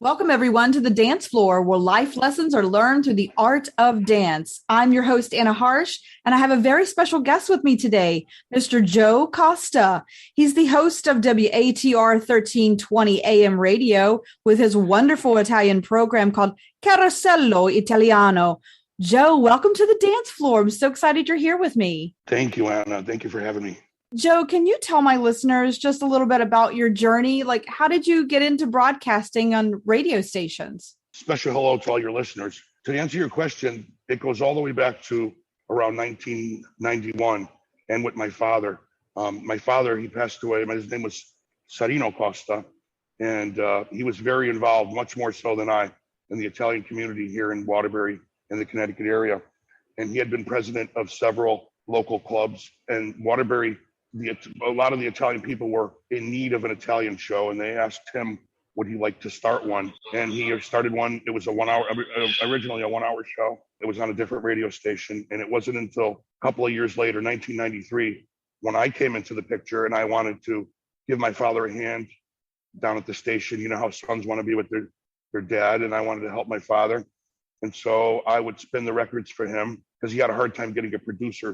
Welcome, everyone, to the dance floor where life lessons are learned through the art of dance. I'm your host, Anna Harsh, and I have a very special guest with me today, Mr. Joe Costa. He's the host of WATR 1320 AM radio with his wonderful Italian program called Carosello Italiano. Joe, welcome to the dance floor. I'm so excited you're here with me. Thank you, Anna. Thank you for having me. Joe, can you tell my listeners just a little bit about your journey? Like, how did you get into broadcasting on radio stations? Special hello to all your listeners. To answer your question, it goes all the way back to around 1991 and with my father. He passed away. His name was Joe Costa, and he was very involved, much more so than I, in the Italian community here in Waterbury in the Connecticut area. And he had been president of several local clubs, and Waterbury, a lot of the Italian people were in need of an Italian show, and they asked him, would he like to start one? And he started one. It was originally a 1 hour show. It was on a different radio station. And it wasn't until a couple of years later, 1993, when I came into the picture and I wanted to give my father a hand down at the station. You know how sons want to be with their dad, and I wanted to help my father. And so I would spin the records for him because he had a hard time getting a producer.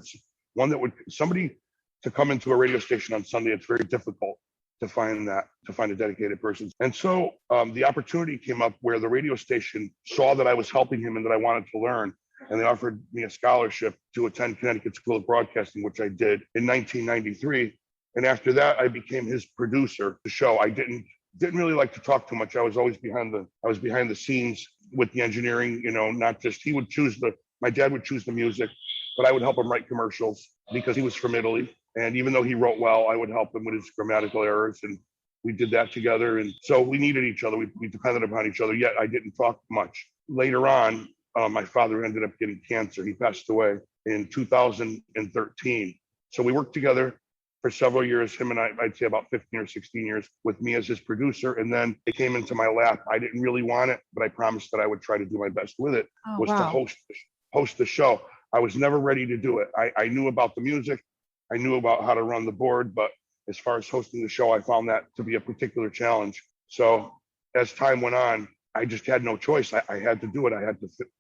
Somebody to come into a radio station on Sunday. It's very difficult to find a dedicated person. And so the opportunity came up where the radio station saw that I was helping him and that I wanted to learn. And they offered me a scholarship to attend Connecticut School of Broadcasting, which I did in 1993. And after that, I became his producer of the show. I didn't really like to talk too much. I was always behind the scenes with the engineering, not just, my dad would choose the music, but I would help him write commercials because he was from Italy. And even though he wrote well, I would help him with his grammatical errors. And we did that together. And so we needed each other. We depended upon each other, yet I didn't talk much. Later on, my father ended up getting cancer. He passed away in 2013. So we worked together for several years, him and I'd say about 15 or 16 years, with me as his producer. And then it came into my lap. I didn't really want it, but I promised that I would try to do my best with it, to host the show. I was never ready to do it. I knew about the music. I knew about how to run the board, but as far as hosting the show, I found that to be a particular challenge. So as time went on, I just had no choice. I had to do it.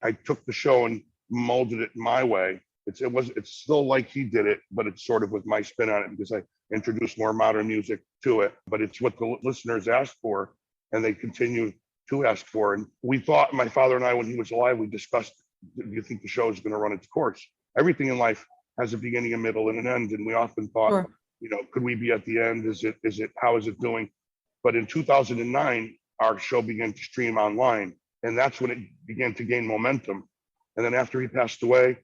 I took the show and molded it my way. It's still like he did it, but it's sort of with my spin on it because I introduced more modern music to it. But it's what the listeners asked for, and they continue to ask for. And we thought, my father and I, when he was alive, we discussed, do you think the show is going to run its course? Everything in life has a beginning, a middle, and an end. And we often thought, sure, could we be at the end? How is it doing? But in 2009, our show began to stream online, and that's when it began to gain momentum. And then after he passed away,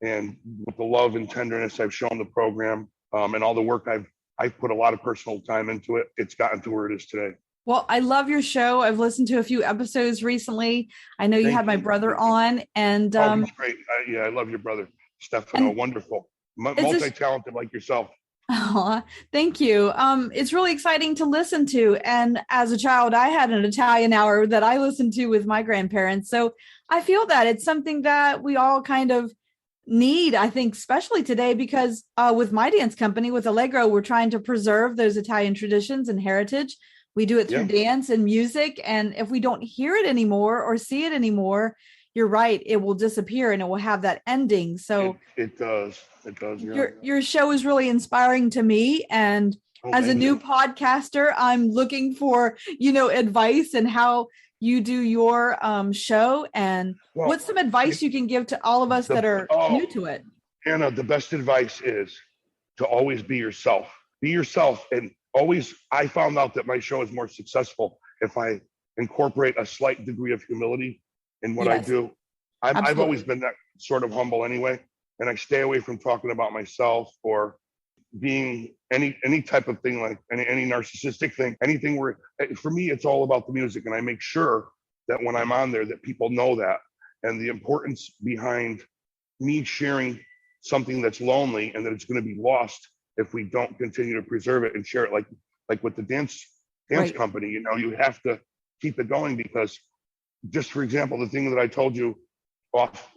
and with the love and tenderness I've shown the program, and all the work I've put a lot of personal time into it, it's gotten to where it is today. Well, I love your show. I've listened to a few episodes recently. I know you had my brother on, and he's great. I love your brother, Stefano. Wonderful, multi-talented like yourself. Oh, thank you. It's really exciting to listen to. And as a child, I had an Italian hour that I listened to with my grandparents. So I feel that it's something that we all kind of need, I think, especially today, because with my dance company, with Allegro, we're trying to preserve those Italian traditions and heritage. We do it through dance and music. And if we don't hear it anymore or see it anymore, you're right, it will disappear and it will have that ending. So it does. Your show is really inspiring to me. And as a new podcaster, I'm looking for, advice and how you do your show, and what's some advice you can give to all of us that are new to it? Anna, the best advice is to always be yourself. Be yourself. And always, I found out that my show is more successful if I incorporate a slight degree of humility in what I do. I've always been that sort of humble anyway. And I stay away from talking about myself or being any type of thing, like any narcissistic thing, anything where, for me, it's all about the music. And I make sure that when I'm on there, that people know that, and the importance behind me sharing something that's lonely and that it's going to be lost if we don't continue to preserve it and share it, like with the dance company. You have to keep it going, because just for example, the thing that I told you off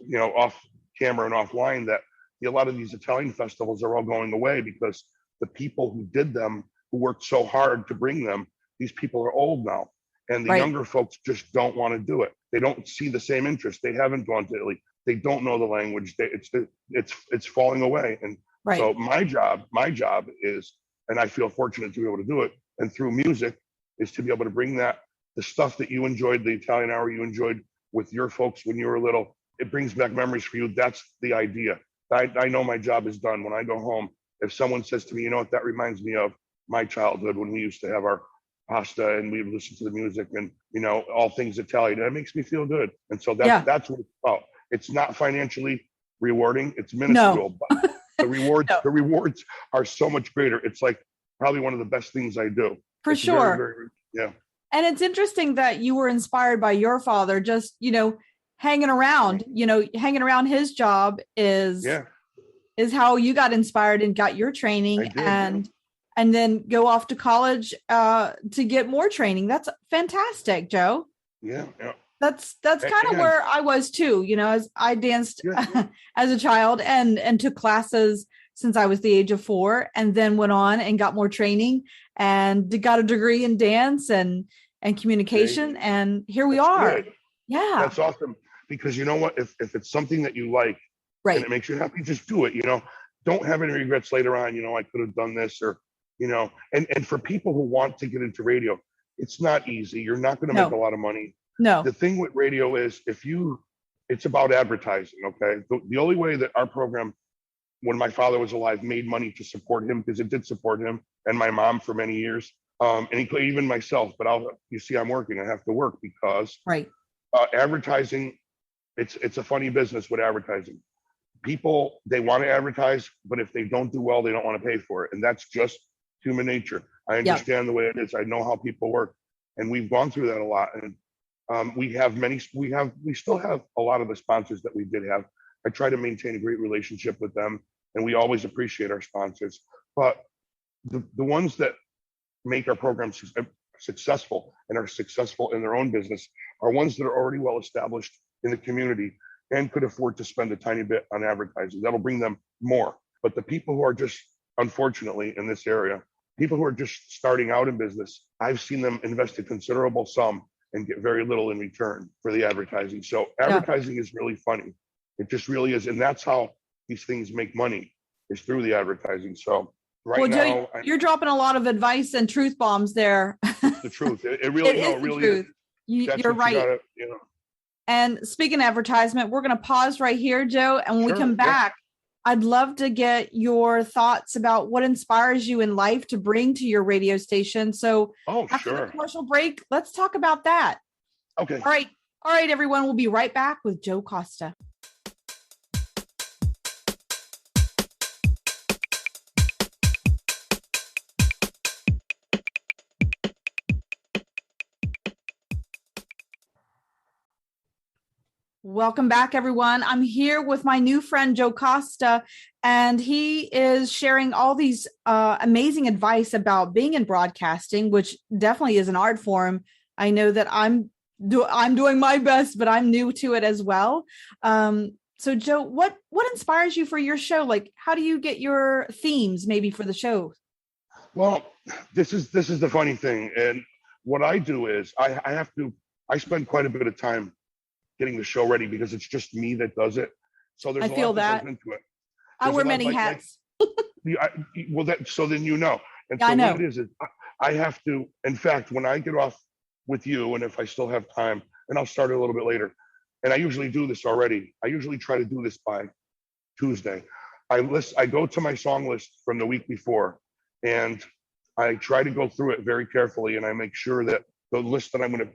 camera and offline, that a lot of these Italian festivals are all going away because the people who did them, who worked so hard to bring them, these people are old now. And the Right. younger folks just don't want to do it. They don't see the same interest. They haven't gone to Italy. They don't know the language. It's falling away. And Right. so my job is, and I feel fortunate to be able to do it, and through music, is to be able to bring the stuff that you enjoyed, the Italian hour you enjoyed with your folks when you were little. It brings back memories for you. That's the idea. I know my job is done. When I go home, if someone says to me, you know what, that reminds me of my childhood when we used to have our pasta and we listen to the music and, you know, all things Italian, that makes me feel good. And so that's what it's about. It's not financially rewarding. It's minuscule, but the rewards are so much greater. It's like probably one of the best things I do. For it's sure. Very, very, yeah. And it's interesting that you were inspired by your father, just, you know, hanging around his job is how you got inspired and got your training and then go off to college to get more training. That's fantastic, Joe. Yeah. That's kind of where I was too, you know, as I danced as a child and took classes since I was the age of 4, and then went on and got more training and got a degree in dance and communication. And here we are. Good. Yeah. That's awesome. Because you know what, if it's something that you like and it makes you happy, just do it. You know, don't have any regrets later on. You know, I could have done this, or, you know, and for people who want to get into radio, it's not easy. You're not going to make a lot of money. No. The thing with radio is it's about advertising. Okay. The only way that our program, when my father was alive, made money to support him, because it did support him and my mom for many years. And even myself, but you see, I'm working. I have to work because advertising, it's a funny business with advertising. People, they want to advertise, but if they don't do well, they don't want to pay for it. And that's just human nature. I understand the way it is. I know how people work, and we've gone through that a lot. And we still have a lot of the sponsors that we did have. I try to maintain a great relationship with them, and we always appreciate our sponsors. But the ones that make our programs successful and are successful in their own business are ones that are already well established in the community and could afford to spend a tiny bit on advertising. That'll bring them more. But the people who are just, unfortunately, in this area, people who are just starting out in business, I've seen them invest a considerable sum and get very little in return for the advertising. So advertising is really funny. It just really is. And that's how these things make money, is through the advertising. So now, Joe, you're dropping a lot of advice and truth bombs there. It's the truth. It really is. You're right. And speaking of advertisement, we're going to pause right here, Joe. And when we come back, I'd love to get your thoughts about what inspires you in life to bring to your radio station. So after the commercial break, let's talk about that. Okay. All right, everyone. We'll be right back with Joe Costa. Welcome back, everyone. I'm here with my new friend, Joe Costa, and he is sharing all these amazing advice about being in broadcasting, which definitely is an art form. I know that I'm doing my best, but I'm new to it as well. So, Joe, what inspires you for your show? Like, how do you get your themes maybe for the show? Well, this is the funny thing. And what I do is I spend quite a bit of time getting the show ready, because it's just me that does it. So there's a lot that goes into it. I wear many hats. So then you know. And so what it is I have to, in fact, when I get off with you, and if I still have time, and I'll start a little bit later, and I usually do this already. I usually try to do this by Tuesday. I go to my song list from the week before, and I try to go through it very carefully, and I make sure that the list that I'm going to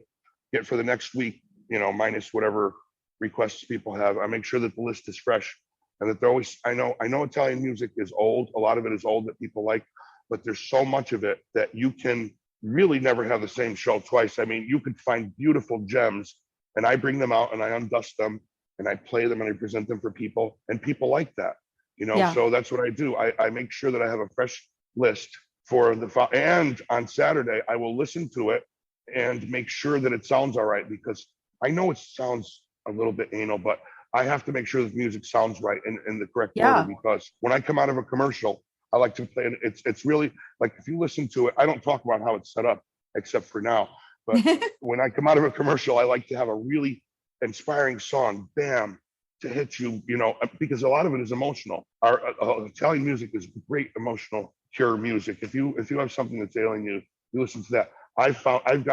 get for the next week, you know, minus whatever requests people have, I make sure that the list is fresh, and that they're always, I know Italian music is old. A lot of it is old that people like, but there's so much of it that you can really never have the same show twice. I mean, you could find beautiful gems, and I bring them out and I undust them and I play them and I present them for people, and people like that, you know? So that's what I do. I make sure that I have a fresh list for and on Saturday, I will listen to it and make sure that it sounds all right, because I know it sounds a little bit anal, but I have to make sure that the music sounds right in the correct order, because when I come out of a commercial, I like to play it. It's really like, if you listen to it, I don't talk about how it's set up except for now, But when I come out of a commercial, I like to have a really inspiring song, bam, to hit you, because a lot of it is emotional. Our Italian music is great emotional cure music. If you have something that's ailing you, you listen to that. I've not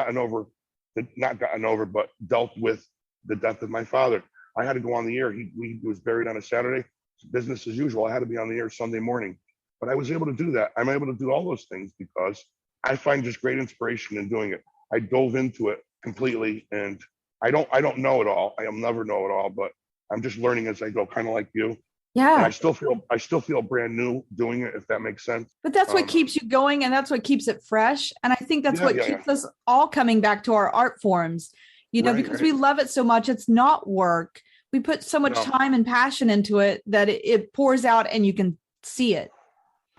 gotten over, but dealt with the death of my father. I had to go on the air. He was buried on a Saturday. Business as usual. I had to be on the air Sunday morning, but I was able to do that. I'm able to do all those things because I find just great inspiration in doing it. I dove into it completely, and I don't know it all. I'll never know it all, but I'm just learning as I go, kind of like you. Yeah. And I still feel brand new doing it, if that makes sense. But that's what keeps you going, and that's what keeps it fresh. And I think that's what keeps us all coming back to our art forms, because we love it so much. It's not work. We put so much time and passion into it that it pours out and you can see it.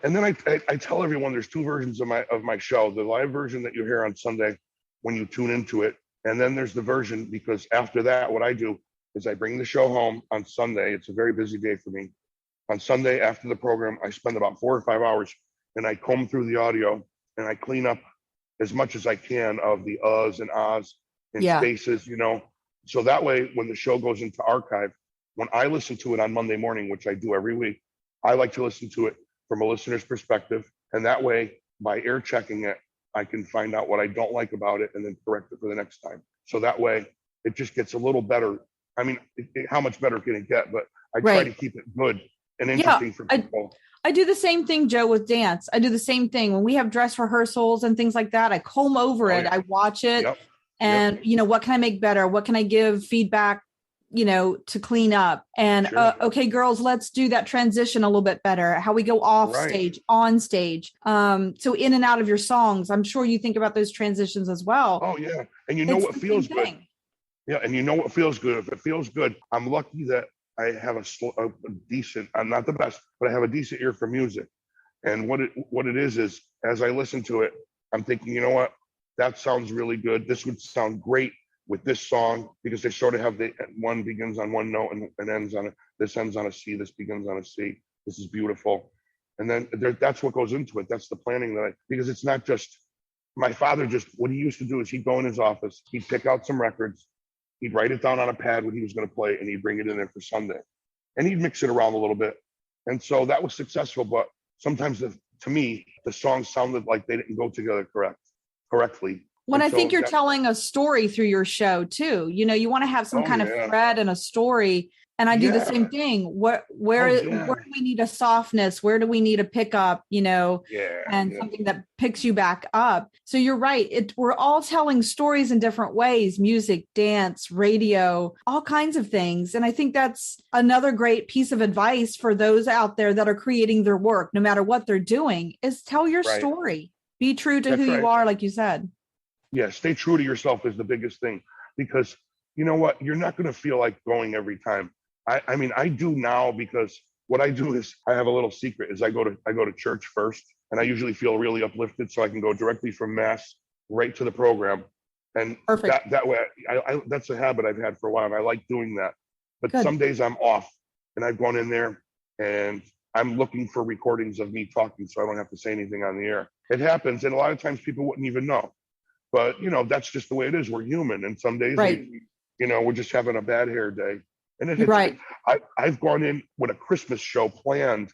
And then I tell everyone there's two versions of my show, the live version that you hear on Sunday when you tune into it. And then there's the version, because after that, what I do is I bring the show home on Sunday. It's a very busy day for me. On Sunday after the program, I spend about 4 or 5 hours and I comb through the audio and I clean up as much as I can of the uhs and ahs and spaces, So that way, when the show goes into archive, when I listen to it on Monday morning, which I do every week, I like to listen to it from a listener's perspective. And that way, by air checking it, I can find out what I don't like about it and then correct it for the next time. So that way, it just gets a little better. I mean, how much better can it get? But I try to keep it good and interesting for people. I do the same thing, Joe, with dance. I do the same thing when we have dress rehearsals and things like that. I comb over it. I watch it. And, what can I make better? What can I give feedback, to clean up? And, okay, girls, let's do that transition a little bit better. How we go off stage, on stage. So in and out of your songs, I'm sure you think about those transitions as well. Oh, yeah. And what feels good. Yeah. And what feels good. If it feels good, I'm lucky that I have a decent, I'm not the best, but I have a decent ear for music. And what it is as I listen to it, I'm thinking, that sounds really good. This would sound great with this song, because they sort of have one begins on one note and ends on this ends on a C, this begins on a C. This is beautiful. And then that's what goes into it. That's the planning because it's not just my father. Just what he used to do is he'd go in his office, he'd pick out some records, he'd write it down on a pad what he was going to play, and he'd bring it in there for Sunday. And he'd mix it around a little bit. And so that was successful. But sometimes, to me, the songs sounded like they didn't go together correctly. When I think you're telling a story through your show too, you want to have some kind of thread and a story. And I do the same thing. Where do we need a softness? Where do we need a pickup? Something that picks you back up. So you're right. We're all telling stories in different ways: music, dance, radio, all kinds of things. And I think that's another great piece of advice for those out there that are creating their work, no matter what they're doing, is tell your story. Be true to who you are, like you said. Yeah, stay true to yourself is the biggest thing, because you know what? You're not going to feel like going every time. I mean, I do now, because what I do is I have a little secret is I go to church first, and I usually feel really uplifted, so I can go directly from mass right to the program. And that way, that's a habit I've had for a while, and I like doing that. But some days I'm off, and I've gone in there and I'm looking for recordings of me talking, so I don't have to say anything on the air. It happens, and a lot of times people wouldn't even know. But that's just the way it is. We're human, and some days we're just having a bad hair day. And I've gone in with a Christmas show planned,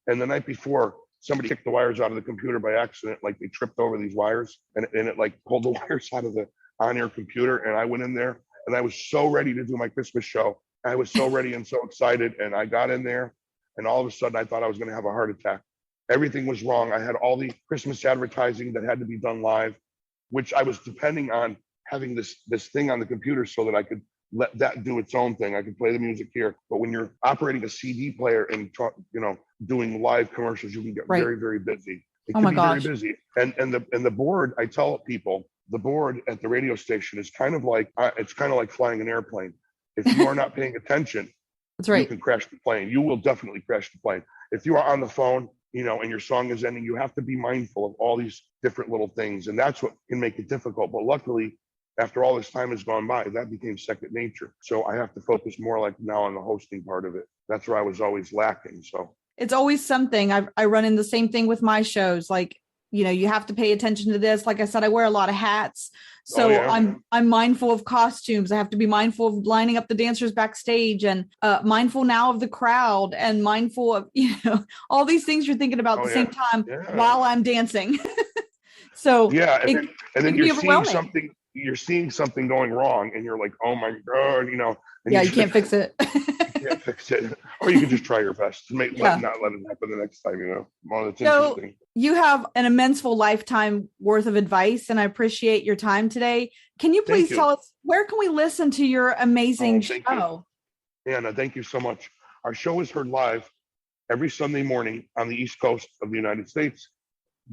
and the night before, somebody kicked the wires out of the computer by accident. Like, they tripped over these wires, and it like pulled the wires out of the on-air computer. And I went in there, and I was so ready to do my Christmas show. I was so ready and so excited, and I got in there, and all of a sudden I thought I was going to have a heart attack. Everything was wrong. I had all the Christmas advertising that had to be done live, which I was depending on having this thing on the computer so that I could let that do its own thing. I could play the music here. But when you're operating a CD player and doing live commercials, you can get very, very busy. It can be very busy. And the board, I tell people, the board at the radio station is kind of like flying an airplane. If you are not paying attention, that's right, you can crash the plane. You will definitely crash the plane. If you are on the phone, and your song is ending, you have to be mindful of all these different little things. And that's what can make it difficult. But luckily, after all this time has gone by, that became second nature. So I have to focus more like now on the hosting part of it. That's where I was always lacking. So it's always something. I run in the same thing with my shows. Like, you have to pay attention to this. Like I said, I wear a lot of hats. So I'm mindful of costumes. I have to be mindful of lining up the dancers backstage, and mindful now of the crowd, and mindful of, all these things you're thinking about at the same time while I'm dancing. So and then you're seeing something going wrong, and you're like, oh my God, and you can't fix it. You can't fix it. Or you can just try your best to not let it happen the next time, Well, it's interesting. You have an immense lifetime worth of advice, and I appreciate your time today. Can you please tell us, where can we listen to your amazing show? Anna, thank you so much. Our show is heard live every Sunday morning on the East Coast of the United States.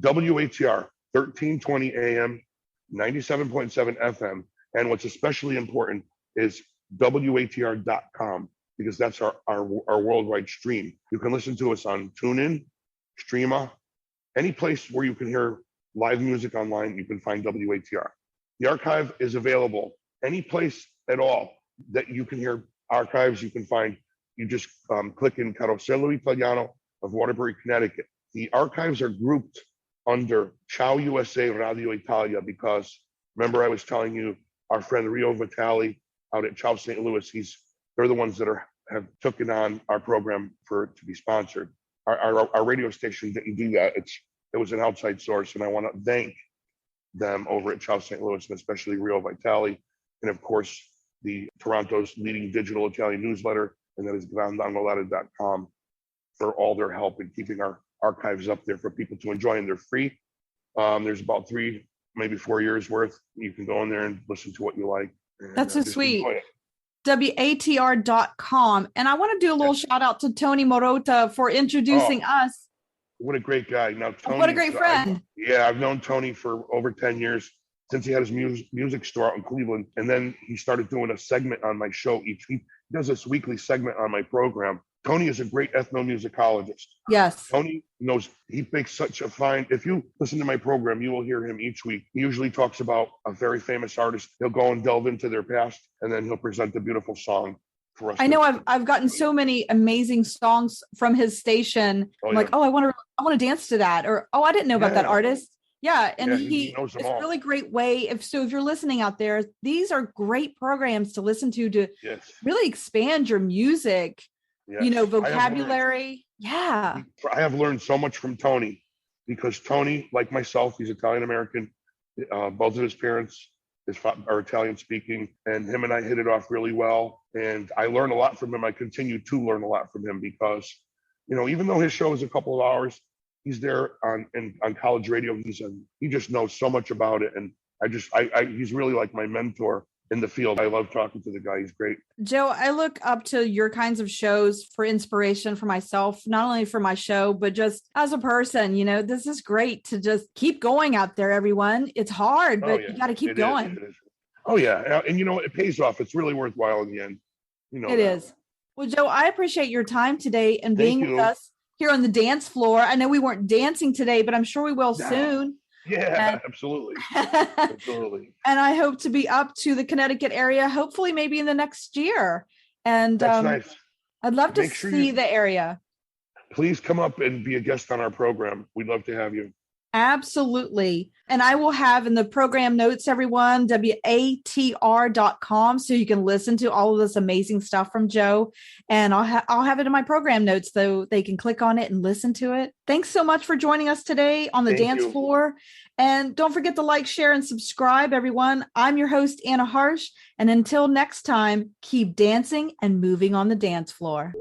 WATR, 1320 AM, 97.7 FM. And what's especially important is WATR.com, because that's our worldwide stream. You can listen to us on TuneIn, Streama, any place where you can hear live music online, you can find WATR. The archive is available any place at all that you can hear archives. You can find, you just click in Carosello Italiano of Waterbury, Connecticut. The archives are grouped under Ciao USA Radio Italia, because remember I was telling you, our friend Rio Vitale out at Ciao St. Louis, they're the ones that have taken on our program to be sponsored. Our radio station didn't do that. It was an outside source, and I want to thank them over at Ciao St. Louis, and especially Rio Vitale, and of course the Toronto's leading digital Italian newsletter, and that is grandangolata.com, for all their help in keeping our archives up there for people to enjoy, and they're free. There's about 3, maybe 4 years worth. You can go in there and listen to what you like. That's so sweet. WATR.com. And I want to do a little shout out to Tony Morota for introducing us. What a great guy. Now, Tony, what a great friend. I've known Tony for over 10 years, since he had his music store out in Cleveland. And then he started doing a segment on my show each week. He does this weekly segment on my program. Tony is a great ethnomusicologist. Yes. Tony knows, he makes such a fine, if you listen to my program, you will hear him each week. He usually talks about a very famous artist. He'll go and delve into their past, and then he'll present a beautiful song for us. I know I've gotten so many amazing songs from his station. I'm like, I want to dance to that. Or, I didn't know about that artist. Yeah. And he knows them all. It's a really great way. If you're listening out there, these are great programs to listen to really expand your music. Yes. Vocabulary. I have learned so much from Tony, because Tony, like myself, he's Italian American. Both of his parents are Italian speaking, and him and I hit it off really well. And I learned a lot from him. I continue to learn a lot from him, because, even though his show is a couple of hours, he's there on college radio. He just knows so much about it. And he's really like my mentor in the field. I love talking to the guy. He's great. Joe, I look up to your kinds of shows for inspiration for myself, not only for my show, but just as a person. This is great to just keep going out there, everyone. It's hard, but you got to keep going. It is. Oh, yeah. And, it pays off. It's really worthwhile in the end. It is. Well, Joe, I appreciate your time today and being with us here on the dance floor. I know we weren't dancing today, but I'm sure we will soon. Yeah, absolutely. Absolutely. And I hope to be up to the Connecticut area, hopefully maybe in the next year. And that's nice. I'd love to see the area. Please come up and be a guest on our program. We'd love to have you. Absolutely. And I will have in the program notes, everyone, WATR.com, so you can listen to all of this amazing stuff from Joe. And I'll have it in my program notes, so they can click on it and listen to it. Thanks so much for joining us today on the dance floor. And don't forget to like, share, and subscribe, everyone. I'm your host, Anna Harsh. And until next time, keep dancing and moving on the dance floor.